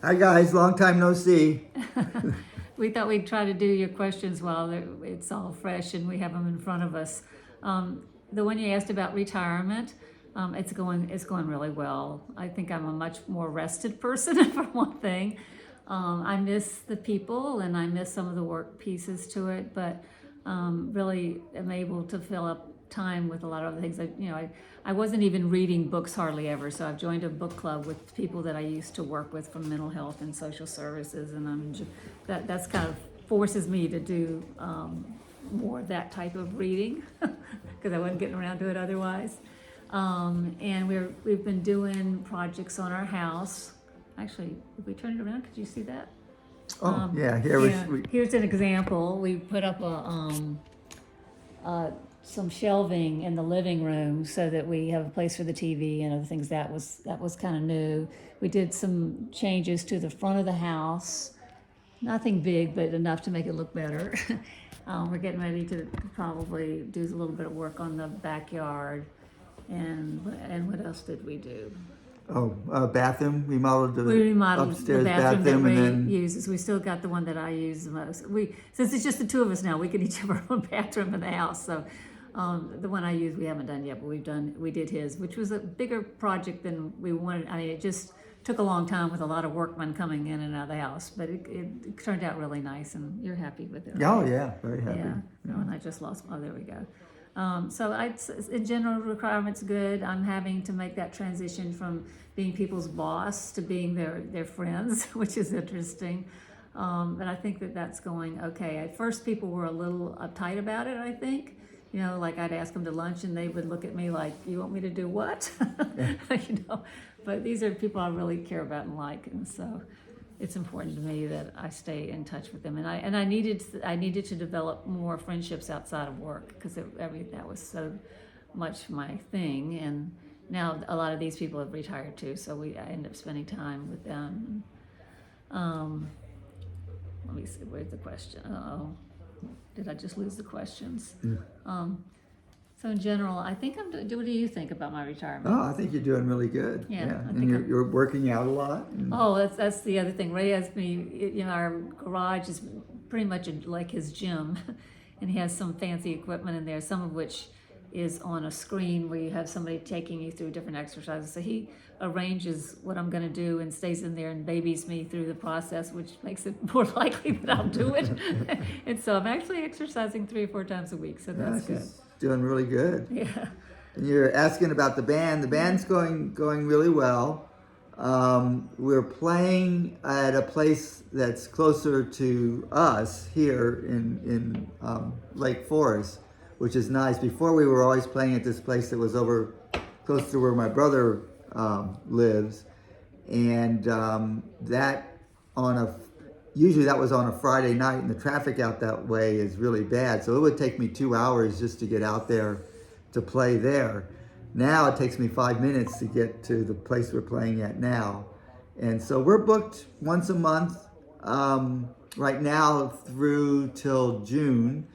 Hi guys, long time no see. We thought we'd try to do your questions while it's all fresh and we have them in front of us. The one you asked about retirement, it's going really well. I think I'm a much more rested person for one thing. I miss the people and I miss some of the work pieces to it, but really am able to fill up time with a lot of other things. I wasn't even reading books hardly ever, so I've joined a book club with people that I used to work with from mental health and social services, and that's kind of forces me to do more of that type of reading because I wasn't getting around to it otherwise. And we've been doing projects on our house. Actually, if we turn it around, could you see that? Oh, yeah, Here's an example. We put up some shelving in the living room so that we have a place for the TV and other things. That was kind of new. We did some changes to the front of the house. Nothing big, but enough to make it look better. We're getting ready to probably do a little bit of work on the backyard. And what else did we do? bathroom, We remodeled upstairs the bathroom that and Ray then, uses. We still got the one that I use the most. Since it's just the two of us now, we can each have our own bathroom in the house. So the one I use we haven't done yet, but we did his, which was a bigger project than we wanted. I mean, it just took a long time with a lot of workmen coming in and out of the house, but it turned out really nice, and you're happy with it. oh yeah, very happy. Yeah. No, and I just lost. Oh, there we go. In general, requirements good. I'm having to make that transition from being people's boss to being their friends, which is interesting. But I think that's going okay. At first, people were a little uptight about it, I think. Like I'd ask them to lunch and they would look at me like, you want me to do what? But these are people I really care about and like. And so it's important to me that I stay in touch with them. And I needed to develop more friendships outside of work because that was so much my thing. And now a lot of these people have retired too, so I end up spending time with them. Let me see, where's the question? Oh, did I just lose the questions? So in general, I think what do you think about my retirement? Oh, I think you're doing really good. Yeah, I And think you're working out a lot. Oh, that's the other thing. Ray has me, our garage is pretty much like his gym, and he has some fancy equipment in there, some of which is on a screen where you have somebody taking you through different exercises. So he arranges what I'm going to do and stays in there and babies me through the process, which makes it more likely that I'll do it. And so I'm actually exercising 3 or 4 times a week, so that's good. Doing really good. Yeah. And you're asking about the band. The band's going really well. We're playing at a place that's closer to us here in Lake Forest, which is nice. Before we were always playing at this place that was over close to where my brother lives, and usually that was on a Friday night, and the traffic out that way is really bad. So it would take me 2 hours just to get out there to play there. Now it takes me 5 minutes to get to the place we're playing at now. And so we're booked once a month right now through till June.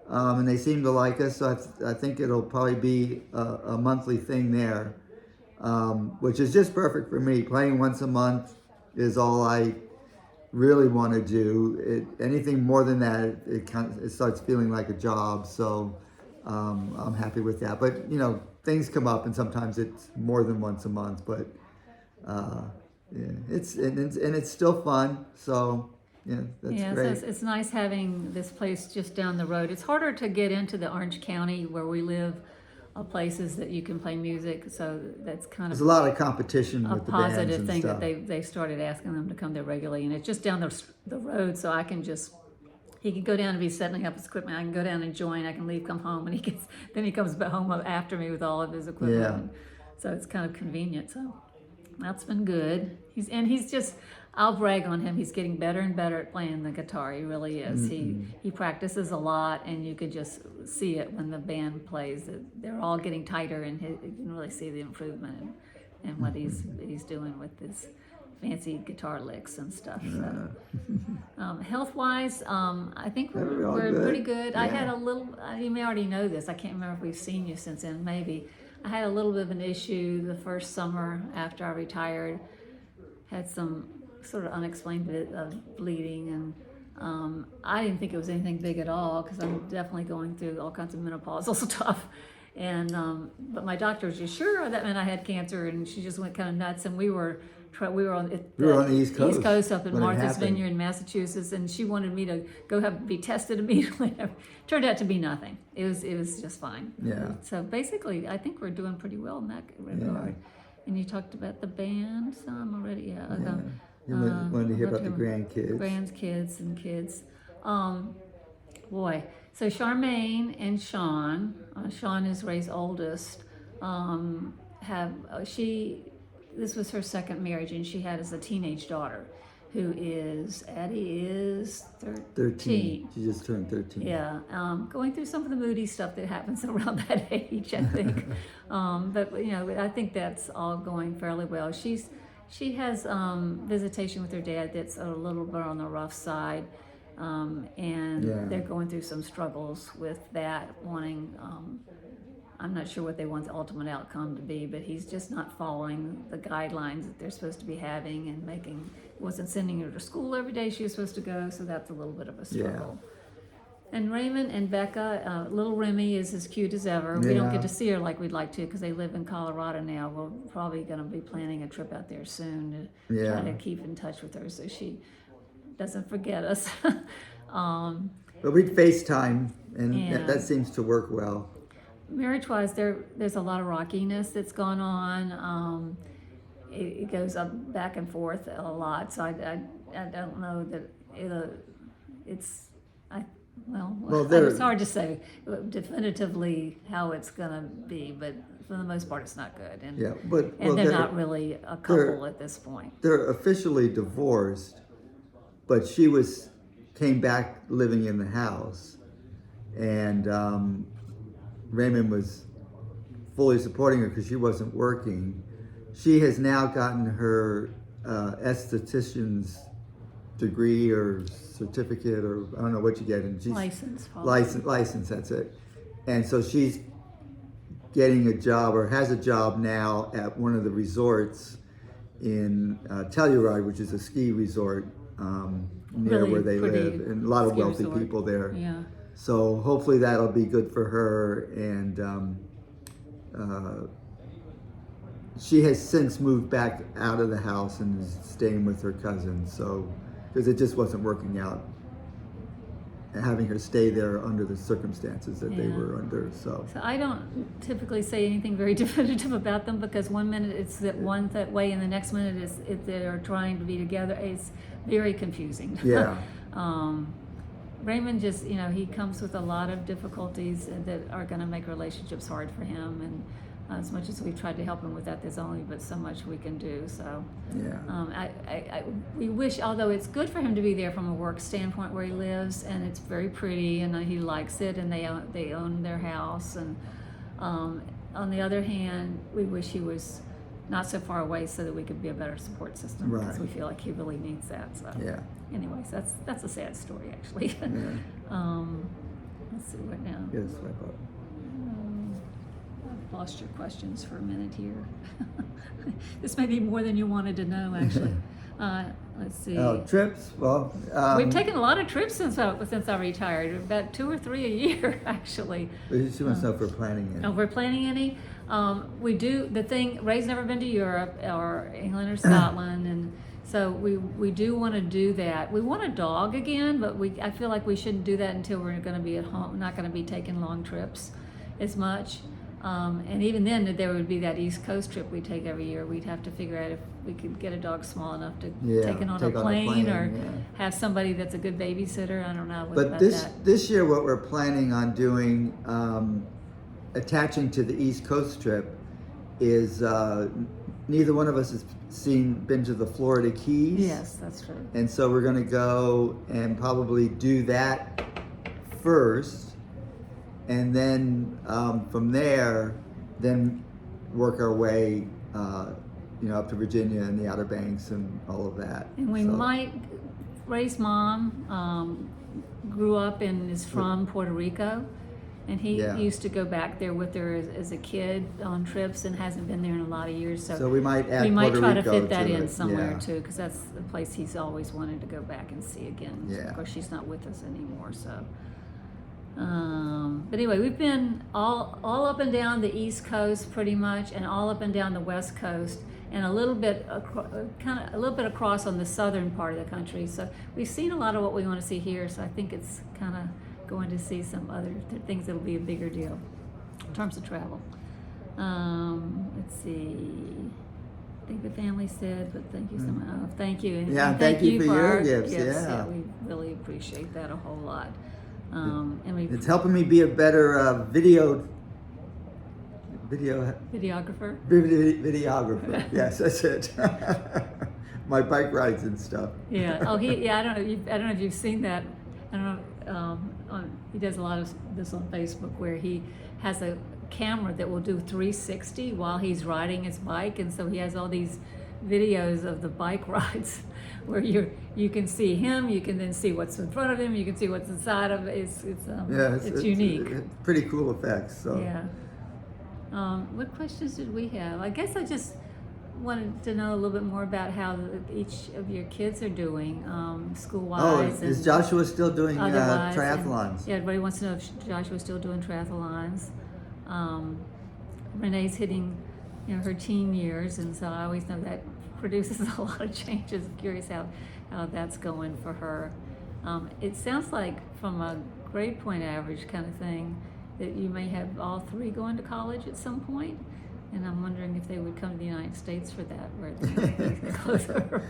And they seem to like us, so I think it'll probably be a monthly thing there, which is just perfect for me. Playing once a month is all I really want to do. Anything more than that, it starts feeling like a job. So I'm happy with that. But things come up, and sometimes it's more than once a month. But it's still fun. So that's great. So it's nice having this place just down the road. It's harder to get into the Orange County where we live. Places that you can play music, so that's kind of there's a lot of competition a with the bands positive and thing stuff. that they started asking them to come there regularly, and it's just down the road, so he can go down and be setting up his equipment. I can go down and join. I can leave, come home, and then he comes back home after me with all of his equipment. Yeah. And so it's kind of convenient. So that's been good. He's just. I'll brag on him. He's getting better and better at playing the guitar. He really is. Mm-hmm. He practices a lot, and you could just see it when the band plays. They're all getting tighter, and you can really see the improvement in what he's doing with his fancy guitar licks and stuff. So, health-wise, I think we're pretty good. Yeah. I had a little. You may already know this. I can't remember if we've seen you since then. Maybe I had a little bit of an issue the first summer after I retired. Had some sort of unexplained bit of bleeding, and I didn't think it was anything big at all because I'm definitely going through all kinds of menopausal stuff. And but my doctor was just sure that meant I had cancer, and she just went kind of nuts. And we were on the East Coast up in when it Martha's happened. Vineyard, Massachusetts, and she wanted me to go be tested immediately. Turned out to be nothing. It was just fine. Yeah. So basically, I think we're doing pretty well in that regard. And you talked about the band some already. Yeah. You wanted to hear about the grandkids. Grandkids and kids. Boy. So Charmaine and Sean, Sean is Ray's oldest, this was her second marriage, and she had as a teenage daughter, Addie is 13. She just turned 13. Yeah, going through some of the moody stuff that happens around that age, I think. But I think that's all going fairly well. She has visitation with her dad that's a little bit on the rough side. And they're going through some struggles with that, wanting, I'm not sure what they want the ultimate outcome to be, but he's just not following the guidelines that they're supposed to be having, and wasn't sending her to school every day she was supposed to go, so that's a little bit of a struggle. And Raymond and Becca, little Remy is as cute as ever. We don't get to see her like we'd like to because they live in Colorado now. We're probably going to be planning a trip out there soon to try to keep in touch with her so she doesn't forget us. But we FaceTime, and that seems to work well. Marriage-wise, there's a lot of rockiness that's gone on. It goes up back and forth a lot, so I don't know that it's hard to say definitively how it's gonna be, but for the most part, it's not good. And they're not really a couple at this point. They're officially divorced, but she came back living in the house, and Raymond was fully supporting her because she wasn't working. She has now gotten her esthetician's degree or certificate, or I don't know what you get, and she's license. That's it. And so she's getting a job, or has a job now, at one of the resorts in Telluride, which is a ski resort near where they live, and a lot of wealthy people there. Yeah. So hopefully that'll be good for her, and she has since moved back out of the house and is staying with her cousin. So, because it just wasn't working out, having her stay there under the circumstances that they were under. So I don't typically say anything very definitive about them, because one minute it's that one way and the next minute they're trying to be together. It's very confusing. Yeah. Raymond just, he comes with a lot of difficulties that are going to make relationships hard for him, and as much as we've tried to help him with that, there's only but so much we can do. So we wish, although it's good for him to be there from a work standpoint where he lives, and it's very pretty, and he likes it, and they own their house, and on the other hand, we wish he was not so far away so that we could be a better support system, because we feel like he really needs that. So anyways, that's a sad story, actually. Let's see what now. Yes, wrap up. I've lost your questions for a minute here. This may be more than you wanted to know, actually. Let's see. Trips. Well, we've taken a lot of trips since I retired. About 2 or 3 a year, actually. She wants to know if we're planning any. Oh, we're planning any. We do. The thing, Ray's never been to Europe or England or Scotland, and so we do want to do that. We want a dog again, but I feel like we shouldn't do that until we're going to be at home, not going to be taking long trips as much. And even then, there would be that East Coast trip we take every year. We'd have to figure out if we could get a dog small enough to take it on a plane, or have somebody that's a good babysitter. I don't know. But this year, what we're planning on doing, attaching to the East Coast trip, is neither one of us has been to the Florida Keys. Yes, that's true. And so we're going to go and probably do that first, and then from there, then work our way, up to Virginia and the Outer Banks and all of that. And we might. Ray's mom grew up and is from Puerto Rico, And he Yeah. used to go back there with her as a kid on trips and hasn't been there in a lot of years. So we might add we might Puerto try Rico to fit that to in it. somewhere Yeah. too, because that's the place he's always wanted to go back and see again. Yeah. Of course, she's not with us anymore, so. But anyway, we've been all up and down the East Coast pretty much, and all up and down the West Coast, and a little bit across on the southern part of the country. So we've seen a lot of what we want to see here. So I think it's kind of going to see some other things that'll be a bigger deal in terms of travel. Let's see. I think the family said, but thank you so much. Oh, thank you. Yeah, And thank you for your our gifts, yeah. We really appreciate that a whole lot. And we It's helping me be a better videographer. videographer. Yes, that's it. My bike rides and stuff. Yeah. Oh, I don't know if you've seen that. I don't know. He does a lot of this on Facebook, where he has a camera that will do 360 while he's riding his bike, and so he has all these videos of the bike rides where you can see him, you can then see what's in front of him, you can see what's inside of it. It's unique. It's pretty cool effects. So. Yeah. What questions did we have? I guess I just wanted to know a little bit more about how each of your kids are doing, school-wise. Oh, is Joshua still doing otherwise, triathlons? Yeah, everybody wants to know if Joshua's still doing triathlons. Renee's hitting, her teen years, and so I always know that produces a lot of changes. I'm curious how that's going for her. It sounds like, from a grade point average kind of thing, that you may have all three going to college at some point. And I'm wondering if they would come to the United States for that, where it's closer.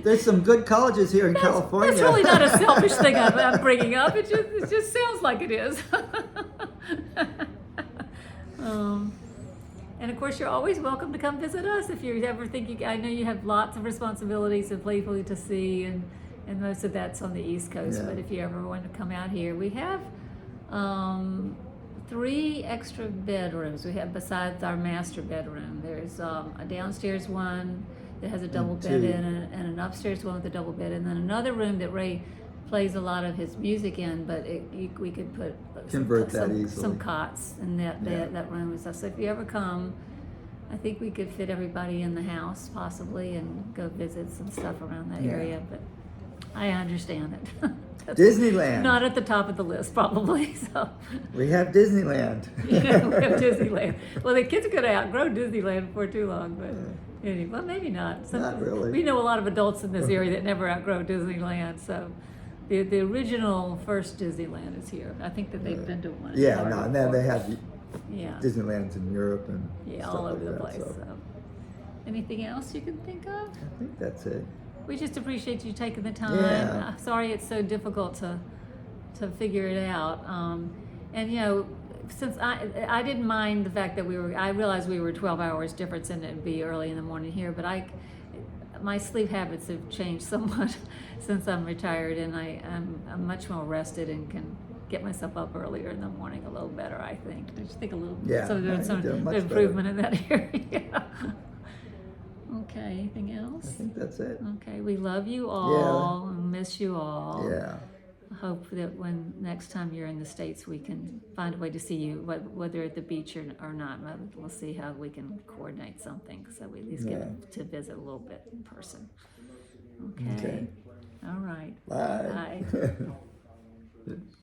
There's some good colleges here in California. That's really not a selfish thing I'm bringing up. It just sounds like it is. And of course, you're always welcome to come visit us if you ever think I know you have lots of responsibilities and people to see, and most of that's on the East Coast. Yeah. But if you ever want to come out here, we have 3 extra bedrooms. We have, besides our master bedroom, there's a downstairs one that has a double bed two. in it, and an upstairs one with a double bed, and then another room that Ray plays a lot of his music in, but we could put Convert that easily. some cots in that Yeah. that room and stuff. So if you ever come, I think we could fit everybody in the house possibly and go visit some stuff around that Yeah. area. But I understand it. That's Disneyland. not at the top of the list probably. So We have Disneyland. yeah, we have Disneyland. Well, the kids are going to outgrow Disneyland before too long, but anyway, well, maybe not. Not really. We know a lot of adults in this area that never outgrow Disneyland. So the original first Disneyland is here. I think that they've been to one. in Yeah, Florida no, and then before. they have Yeah. Disneylands in Europe and Yeah, stuff all like over the that, place. so So. Anything else you can think of? I think that's it. We just appreciate you taking the time. Yeah. I'm sorry it's so difficult to figure it out. And since I didn't mind the fact that I realized we were 12 hours difference and it'd be early in the morning here, but my sleep habits have changed somewhat since I'm retired, and I'm much more rested and can get myself up earlier in the morning a little better, I think. I just think a little Yeah, some I think they're much improvement in that area. Okay, anything I else? think that's it. Okay, we love you all and miss you all. Yeah. I hope that when next time you're in the States, we can find a way to see you, whether at the beach or not. We'll see how we can coordinate something so we at least get to visit a little bit in person. Okay. Okay. All right. Bye. Bye.